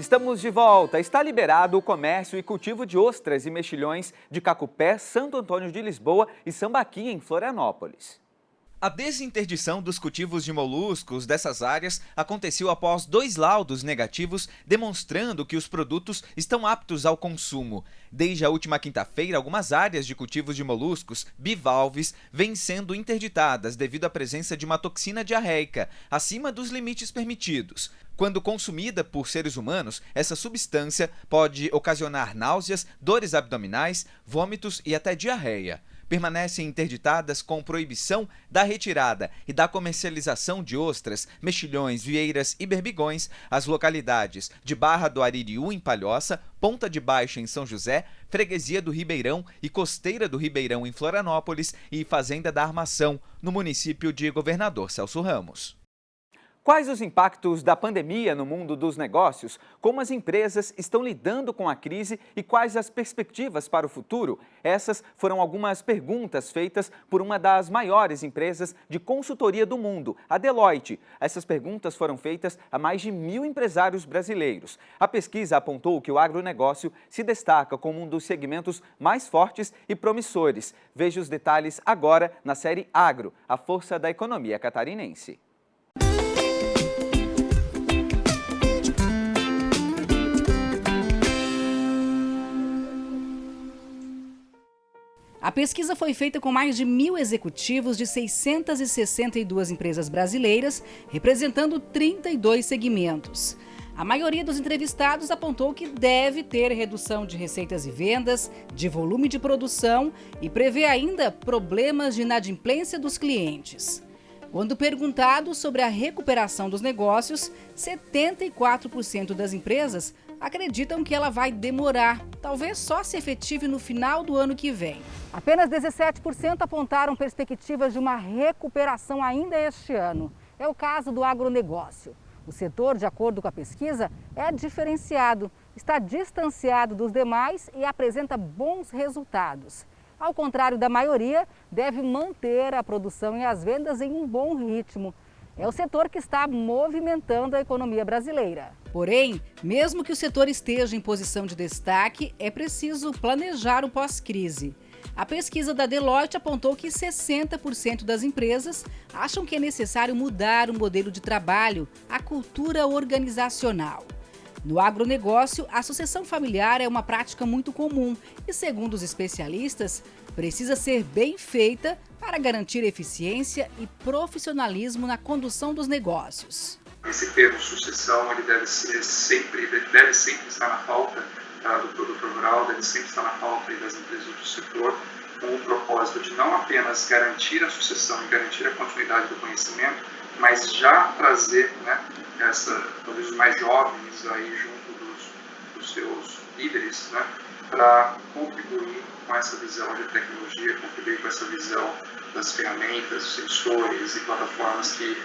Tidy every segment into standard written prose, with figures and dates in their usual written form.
Estamos de volta. Está liberado o comércio e cultivo de ostras e mexilhões de Cacupé, Santo Antônio de Lisboa e Sambaqui, em Florianópolis. A desinterdição dos cultivos de moluscos dessas áreas aconteceu após 2 laudos negativos demonstrando que os produtos estão aptos ao consumo. Desde a última quinta-feira, algumas áreas de cultivos de moluscos bivalves vêm sendo interditadas devido à presença de uma toxina diarreica, acima dos limites permitidos. Quando consumida por seres humanos, essa substância pode ocasionar náuseas, dores abdominais, vômitos e até diarreia. Permanecem interditadas com proibição da retirada e da comercialização de ostras, mexilhões, vieiras e berbigões as localidades de Barra do Aririú, em Palhoça, Ponta de Baixa, em São José, Freguesia do Ribeirão e Costeira do Ribeirão, em Florianópolis, e Fazenda da Armação, no município de Governador Celso Ramos. Quais os impactos da pandemia no mundo dos negócios? Como as empresas estão lidando com a crise e quais as perspectivas para o futuro? Essas foram algumas perguntas feitas por uma das maiores empresas de consultoria do mundo, a Deloitte. Essas perguntas foram feitas a mais de 1.000 empresários brasileiros. A pesquisa apontou que o agronegócio se destaca como um dos segmentos mais fortes e promissores. Veja os detalhes agora na série Agro, a força da economia catarinense. A pesquisa foi feita com mais de 1.000 executivos de 662 empresas brasileiras, representando 32 segmentos. A maioria dos entrevistados apontou que deve ter redução de receitas e vendas, de volume de produção e prevê ainda problemas de inadimplência dos clientes. Quando perguntado sobre a recuperação dos negócios, 74% das empresas acreditam que ela vai demorar, talvez só se efetive no final do ano que vem. Apenas 17% apontaram perspectivas de uma recuperação ainda este ano. É o caso do agronegócio. O setor, de acordo com a pesquisa, é diferenciado, está distanciado dos demais e apresenta bons resultados. Ao contrário da maioria, deve manter a produção e as vendas em um bom ritmo. É o setor que está movimentando a economia brasileira. Porém, mesmo que o setor esteja em posição de destaque, é preciso planejar o pós-crise. A pesquisa da Deloitte apontou que 60% das empresas acham que é necessário mudar o modelo de trabalho, a cultura organizacional. No agronegócio, a sucessão familiar é uma prática muito comum e, segundo os especialistas, precisa ser bem feita para garantir eficiência e profissionalismo na condução dos negócios. Esse termo sucessão ele deve sempre estar na pauta do produtor rural, deve sempre estar na pauta das empresas do setor, com o propósito de não apenas garantir a sucessão e garantir a continuidade do conhecimento, mas já trazer, talvez os mais jovens aí junto dos seus líderes, para contribuir com essa visão de tecnologia, contribuir com essa visão das ferramentas, sensores e plataformas que,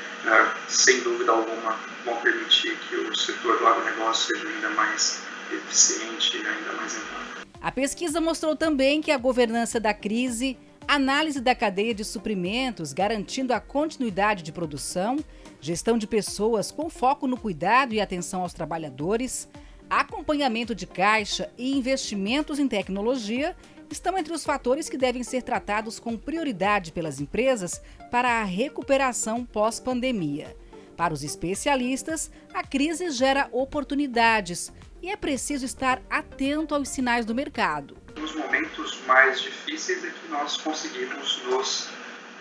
sem dúvida alguma, vão permitir que o setor do agronegócio seja ainda mais eficiente e ainda mais rentável. A pesquisa mostrou também que a governança da crise, análise da cadeia de suprimentos, garantindo a continuidade de produção, gestão de pessoas com foco no cuidado e atenção aos trabalhadores, acompanhamento de caixa e investimentos em tecnologia estão entre os fatores que devem ser tratados com prioridade pelas empresas para a recuperação pós-pandemia. Para os especialistas, a crise gera oportunidades e é preciso estar atento aos sinais do mercado. Nos momentos mais difíceis é que nós conseguimos nos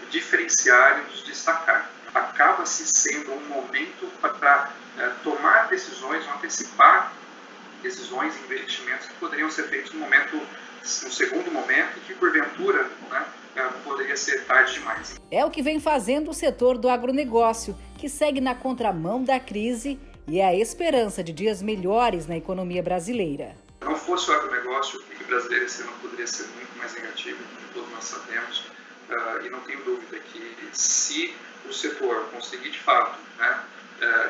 diferenciar e nos destacar. Acaba-se sendo um momento para tomar decisões, antecipar decisões e investimentos que poderiam ser feitos no segundo momento e que, porventura, poderia ser tarde demais. É o que vem fazendo o setor do agronegócio, que segue na contramão da crise e é a esperança de dias melhores na economia brasileira. Se não fosse o agronegócio, o PIB brasileiro esse ano poderia ser muito mais negativo, como todos nós sabemos, e não tenho dúvida que se o setor conseguir, de fato,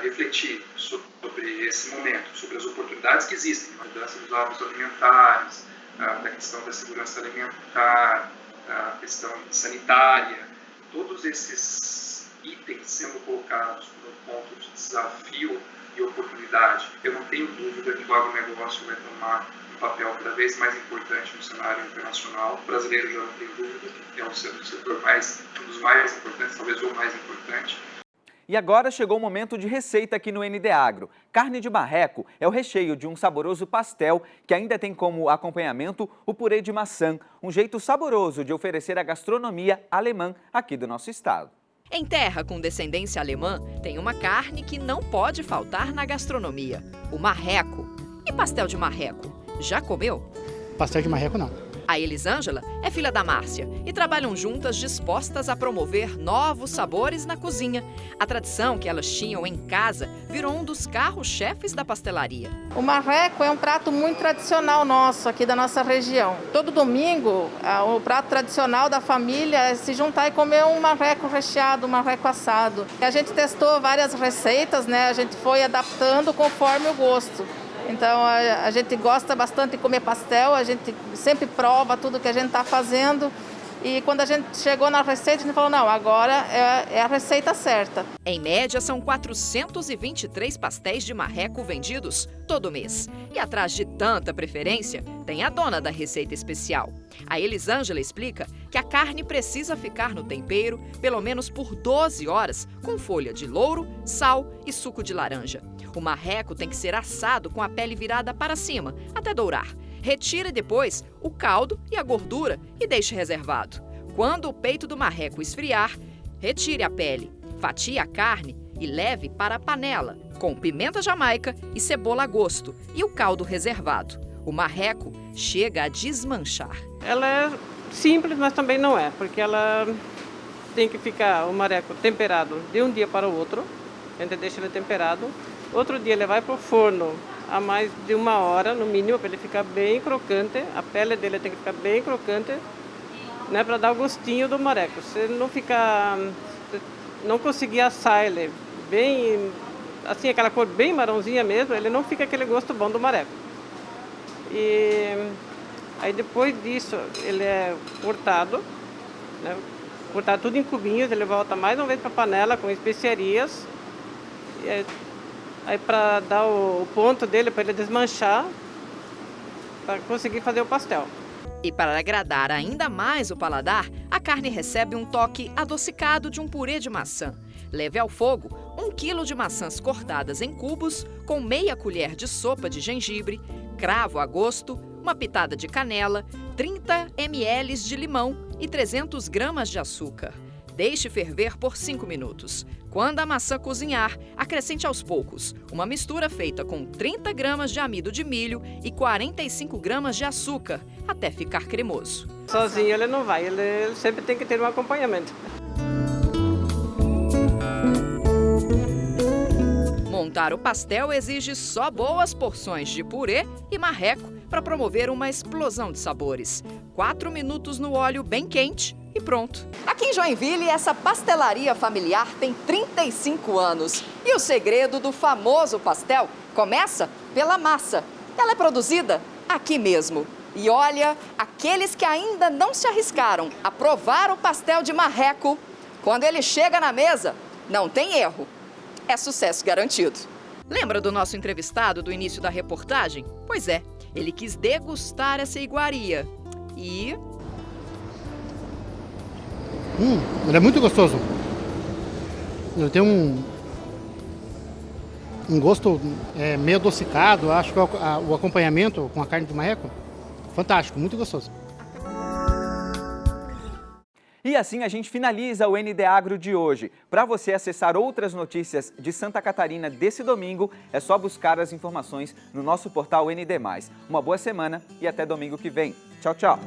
refletir sobre esse momento, sobre as oportunidades que existem, a mudança dos hábitos alimentares, da questão da segurança alimentar, a questão sanitária, todos esses itens sendo colocados no ponto de desafio e oportunidade. Eu não tenho dúvida que o agronegócio vai tomar um papel cada vez mais importante no cenário internacional. O brasileiro já não tem dúvida, é um setor um dos mais importantes, talvez o mais importante. E agora chegou o momento de receita aqui no ND Agro. Carne de marreco é o recheio de um saboroso pastel que ainda tem como acompanhamento o purê de maçã, um jeito saboroso de oferecer a gastronomia alemã aqui do nosso estado. Em terra com descendência alemã, tem uma carne que não pode faltar na gastronomia, o marreco. E pastel de marreco, já comeu? Pastel de marreco não. A Elisângela é filha da Márcia e trabalham juntas dispostas a promover novos sabores na cozinha. A tradição que elas tinham em casa virou um dos carros-chefes da pastelaria. O marreco é um prato muito tradicional nosso, aqui da nossa região. Todo domingo, o prato tradicional da família é se juntar e comer um marreco recheado, um marreco assado. A gente testou várias receitas, né? A gente foi adaptando conforme o gosto. Então, a gente gosta bastante de comer pastel, a gente sempre prova tudo que a gente está fazendo. E quando a gente chegou na receita, a gente falou, não, agora é a receita certa. Em média, são 423 pastéis de marreco vendidos todo mês. E atrás de tanta preferência, tem a dona da receita especial. A Elisângela explica que a carne precisa ficar no tempero pelo menos por 12 horas, com folha de louro, sal e suco de laranja. O marreco tem que ser assado com a pele virada para cima, até dourar. Retire depois o caldo e a gordura e deixe reservado. Quando o peito do marreco esfriar, retire a pele, fatie a carne e leve para a panela, com pimenta jamaica e cebola a gosto e o caldo reservado. O marreco chega a desmanchar. Ela é simples, mas também não é, porque ela tem que ficar o marreco temperado de um dia para o outro. A gente deixa ele temperado. Outro dia ele vai para o forno a mais de 1 hora, no mínimo, para ele ficar bem crocante. A pele dele tem que ficar bem crocante, né, para dar o gostinho do marreco. Se não conseguir assar ele bem, assim, aquela cor bem marronzinha mesmo, ele não fica aquele gosto bom do marreco. E aí depois disso ele é cortado, né, cortado tudo em cubinhos, ele volta mais uma vez para a panela com especiarias. Aí para dar o ponto dele, para ele desmanchar, para conseguir fazer o pastel. E para agradar ainda mais o paladar, a carne recebe um toque adocicado de um purê de maçã. Leve ao fogo 1 quilo de maçãs cortadas em cubos, com meia colher de sopa de gengibre, cravo a gosto, uma pitada de canela, 30 ml de limão e 300 gramas de açúcar. Deixe ferver por 5 minutos. Quando a maçã cozinhar, acrescente aos poucos uma mistura feita com 30 gramas de amido de milho e 45 gramas de açúcar, até ficar cremoso. Sozinho ele não vai, ele sempre tem que ter um acompanhamento. Montar o pastel exige só boas porções de purê e marreco para promover uma explosão de sabores. 4 minutos no óleo bem quente e pronto. Aqui em Joinville, essa pastelaria familiar tem 35 anos. E o segredo do famoso pastel começa pela massa. Ela é produzida aqui mesmo. E olha, aqueles que ainda não se arriscaram a provar o pastel de marreco, quando ele chega na mesa, não tem erro. É sucesso garantido. Lembra do nosso entrevistado do início da reportagem? Pois é, ele quis degustar essa iguaria. E... ele é muito gostoso. Ele tem um gosto meio adocicado. Acho que o acompanhamento com a carne de marreco, fantástico, muito gostoso. E assim a gente finaliza o ND Agro de hoje. Para você acessar outras notícias de Santa Catarina desse domingo, é só buscar as informações no nosso portal ND+. Uma boa semana e até domingo que vem. Tchau, tchau!